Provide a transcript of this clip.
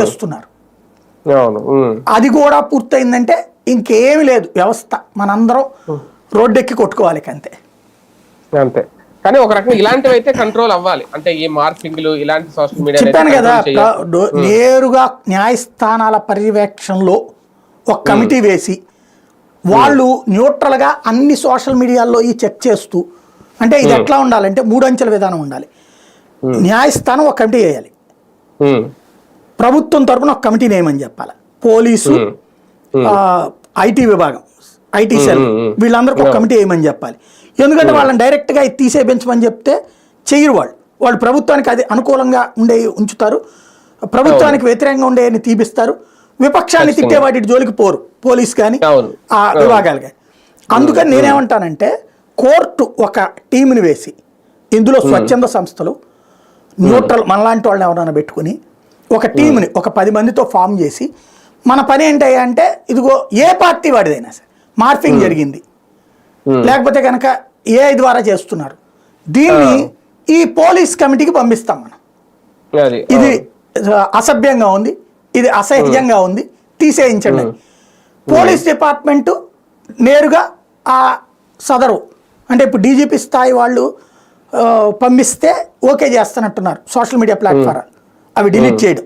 చేస్తున్నారు. అది కూడా పూర్తయిందంటే ఇంకేమి లేదు వ్యవస్థ, మనందరం రోడ్డెక్కి కొట్టుకోవాలి అంతే అంతే. కానీ ఒక రకంగా ఇలాంటివి అయితే కంట్రోల్ అవ్వాలి, అంటే ఈ మార్ఫింగ్లు ఇలాంటి సోషల్ మీడియా చెప్పాను కదా, నేరుగా న్యాయస్థానాల పర్యవేక్షణలో ఒక కమిటీ వేసి వాళ్ళు న్యూట్రల్గా అన్ని సోషల్ మీడియాల్లో ఈ చెక్ చేస్తూ, అంటే ఇది ఎట్లా ఉండాలంటే 3 అంచెల విధానం ఉండాలి. న్యాయస్థానం ఒక కమిటీ వేయాలి, ప్రభుత్వం తరపున ఒక కమిటీ నేమని చెప్పాలి, పోలీసు, ఐటీ విభాగం, ఐటీ సెల్, వీళ్ళందరికీ ఒక కమిటీ వేయమని చెప్పాలి. ఎందుకంటే వాళ్ళని డైరెక్ట్గా ఇది తీసేపించమని చెప్తే చెయ్యరు. వాళ్ళు ప్రభుత్వానికి అది అనుకూలంగా ఉండే ఉంచుతారు, ప్రభుత్వానికి వ్యతిరేకంగా ఉండేని తీపిస్తారు, విపక్షాన్ని తిట్టే వాటి జోలికి పోరు పోలీస్ కానీ ఆ విభాగాలు కానీ. అందుకని నేనేమంటానంటే కోర్టు ఒక టీంని వేసి, ఇందులో స్వచ్ఛంద సంస్థలు, న్యూట్రల్ మనలాంటి వాళ్ళని ఎవరైనా పెట్టుకుని ఒక టీంని ఒక 10 మందితో ఫామ్ చేసి, మన పని ఏంటంటే ఇదిగో ఏ పార్టీ వాడిదైనా సరే మార్ఫింగ్ జరిగింది లేకపోతే కనుక ఏఐ ద్వారా చేస్తున్నారు, దీన్ని ఈ పోలీస్ కమిటీకి పంపిస్తాం మనం. ఇది అసభ్యంగా ఉంది, ఇది అసహ్యంగా ఉంది, తీసేయించండి. పోలీస్ డిపార్ట్మెంటు నేరుగా ఆ సదరు, అంటే ఇప్పుడు డీజీపీ స్థాయి వాళ్ళు పంపిస్తే ఓకే చేస్తున్నట్టున్నారు సోషల్ మీడియా ప్లాట్ఫామ్, అవి డిలీట్ చేయడం.